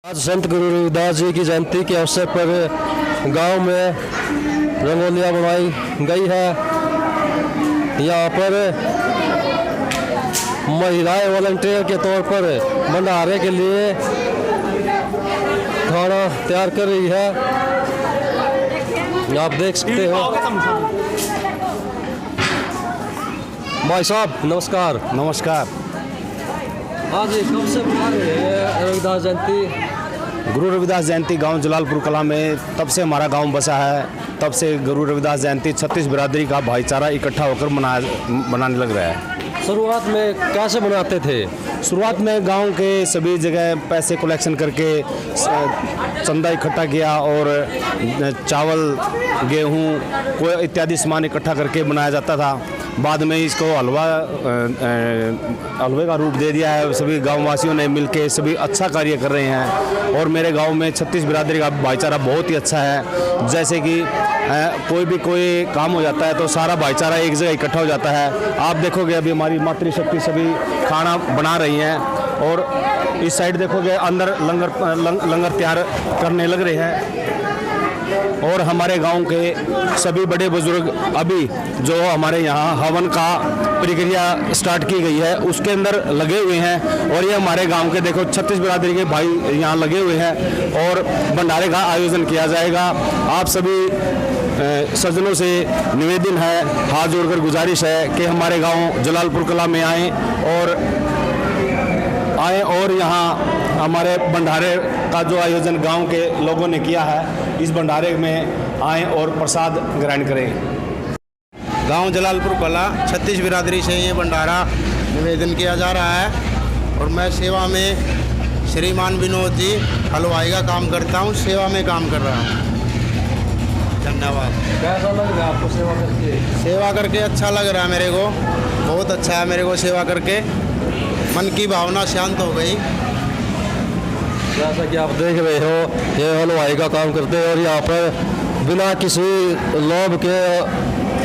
आज संत गुरु रविदास जी की जयंती के अवसर पर गांव में रंगोलियां बनाई गई है। यहाँ पर महिलाएं वॉलंटियर के तौर पर भंडारे के लिए खाना तैयार कर रही है। आप देख सकते हो। भाई साहब नमस्कार। नमस्कार। आज कब से मना रहे हैं रविदास जयंती? गुरु रविदास जयंती गांव जलालपुर कला में तब से हमारा गांव बसा है, तब से गुरु रविदास जयंती 36 बिरादरी का भाईचारा इकट्ठा होकर मनाने लग रहा है। शुरुआत में कैसे मनाते थे? शुरुआत में गांव के सभी जगह पैसे कलेक्शन करके चंदा इकट्ठा किया और चावल, गेहूं कोई इत्यादि सामान इकट्ठा करके बनाया जाता था। बाद में इसको हलवे का रूप दे दिया है। सभी गांववासियों ने मिलकर सभी अच्छा कार्य कर रहे हैं और मेरे गांव में 36 बिरादरी का भाईचारा बहुत ही अच्छा है। जैसे कि कोई काम हो जाता है तो सारा भाईचारा एक जगह इकट्ठा हो जाता है। आप देखोगे अभी हमारी मातृशक्ति सभी खाना बना रही हैं और इस साइड देखोगे अंदर लंगर तैयार करने लग रहे हैं। और हमारे गांव के सभी बड़े बुजुर्ग अभी जो हमारे यहाँ हवन का प्रक्रिया स्टार्ट की गई है उसके अंदर लगे हुए हैं। और ये हमारे गांव के देखो 36 बिरादरी के भाई यहाँ लगे हुए हैं और भंडारे का आयोजन किया जाएगा। आप सभी सज्जनों से निवेदन है, हाथ जोड़कर गुजारिश है कि हमारे गांव जलालपुर कला में आएँ और यहाँ हमारे भंडारे का जो आयोजन गांव के लोगों ने किया है, इस भंडारे में आएँ और प्रसाद ग्रहण करें। गांव जलालपुर कला 36 बिरादरी से ये भंडारा निवेदन किया जा रहा है और मैं सेवा में श्रीमान विनोद जी हलवाई का काम करता हूँ, सेवा में काम कर रहा हूँ। धन्यवाद। कैसा लग रहा है आपको सेवा करके? सेवा करके अच्छा लग रहा है मेरे को, बहुत अच्छा है मेरे को सेवा करके, मन की भावना शांत हो गई। जैसा कि आप देख रहे हो ये हलवाई का काम करते हैं और यहाँ पर बिना किसी लोभ के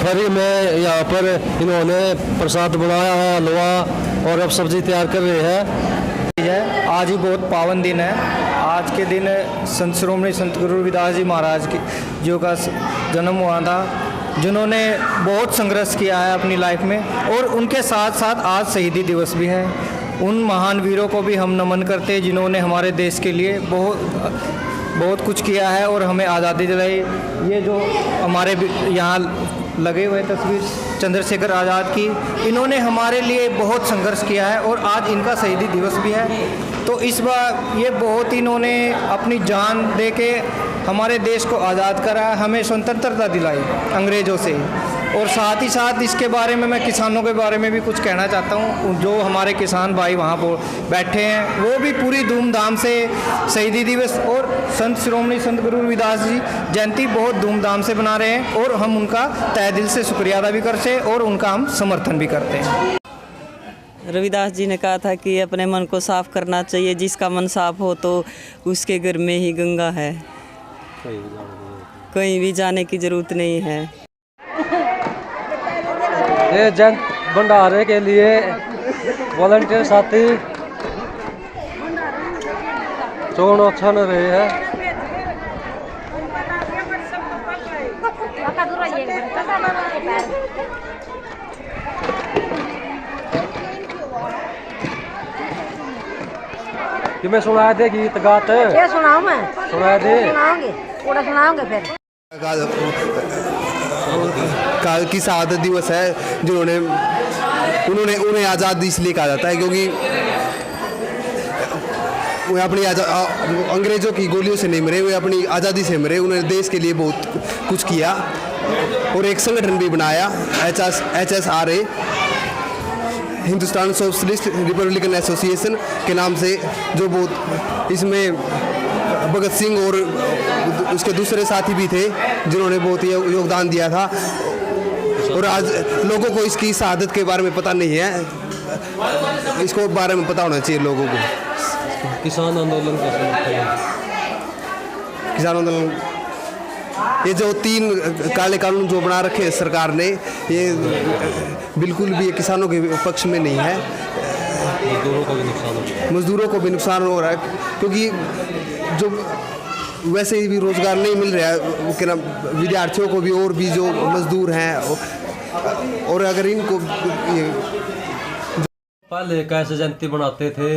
फ्री में यहाँ पर इन्होंने प्रसाद बनाया है, हलवा, और अब सब्जी तैयार कर रहे हैं। आज ही बहुत पावन दिन है। आज के दिन संत श्रोमणी संत गुरु रविदास जी महाराज की जो का जन्म हुआ था, जिन्होंने बहुत संघर्ष किया है अपनी लाइफ में, और उनके साथ साथ आज शहीदी दिवस भी है। उन महान वीरों को भी हम नमन करते हैं जिन्होंने हमारे देश के लिए बहुत कुछ किया है और हमें आज़ादी दिलाई। ये जो हमारे यहाँ लगे हुए तस्वीर चंद्रशेखर आज़ाद की, इन्होंने हमारे लिए बहुत संघर्ष किया है और आज इनका शहीदी दिवस भी है। तो इस बार ये बहुत इन्होंने अपनी जान दे के हमारे देश को आज़ाद करा, हमें स्वतंत्रता दिलाई अंग्रेज़ों से। और साथ ही साथ इसके बारे में मैं किसानों के बारे में भी कुछ कहना चाहता हूँ। जो हमारे किसान भाई वहाँ पर बैठे हैं वो भी पूरी धूमधाम से शहीदी दिवस और संत श्रोमणी संत गुरु रविदास जी जयंती बहुत धूमधाम से मना रहे हैं और हम उनका तहे दिल से शुक्रिया अदा भी करते हैं और उनका हम समर्थन भी करते हैं। रविदास जी ने कहा था कि अपने मन को साफ करना चाहिए, जिसका मन साफ हो तो उसके घर में ही गंगा है, कहीं भी जाने की जरूरत नहीं है। ये जन भंडारे के लिए वॉलंटियर साथी चोन अच्छा न रहे हैं। कि मैं सुनाए दे गीत गाते? क्या सुनाऊं मैं? सुनाए दे। सुनाओगे? पूरा सुनाओगे फिर? काल की शहादत दिवस है, जिन्होंने उन्हें आज़ादी इसलिए कहा जाता है क्योंकि वे अपनी अंग्रेज़ों की गोलियों से नहीं मरे, वे अपनी आज़ादी से मरे। उन्होंने देश के लिए बहुत कुछ किया और एक संगठन भी बनाया, HSRA, Hindustan socialist Republican association के नाम से, जो बहुत इसमें भगत सिंह और उसके दूसरे साथी भी थे जिन्होंने बहुत ही योगदान दिया था। और आज लोगों को इसकी शहादत के बारे में पता नहीं है, इसको बारे में पता होना चाहिए लोगों को। किसान आंदोलन का किसान आंदोलन, ये जो 3 काले कानून जो बना रखे हैं सरकार ने, ये बिल्कुल भी किसानों के पक्ष में नहीं है। मजदूरों को भी नुकसान हो रहा है। मजदूरों को भी नुकसान हो रहा है, क्योंकि जो वैसे ही भी रोज़गार नहीं मिल रहा है क्या नाम, विद्यार्थियों को भी और भी जो मजदूर हैं, और अगर इनको पहले कैसे जयंती बनाते थे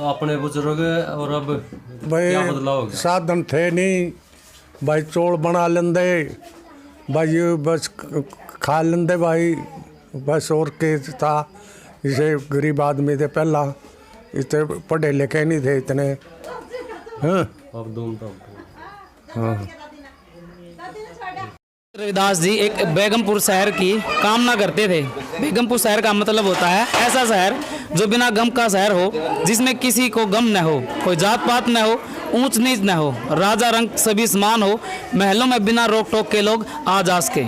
अपने बुजुर्ग, और अब क्या बदलाव हो गया? साधन थे नहीं भाई, चौल बना लेंदे भाई, ये बस खा लेंदे भाई, बस और के था। इसे गरीब आदमी थे पहला, इतने पढ़े लिखे नहीं थे इतने। हाँ अब धूमधाम। हाँ। रविदास जी एक बेगमपुर शहर की कामना करते थे। बेगमपुर शहर का मतलब होता है ऐसा शहर जो बिना गम का शहर हो, जिसमें किसी को गम न हो, कोई जात पात न हो, ऊंच नीच न हो, राजा रंग सभी समान हो, महलों में बिना रोक टोक के लोग आ जा सके।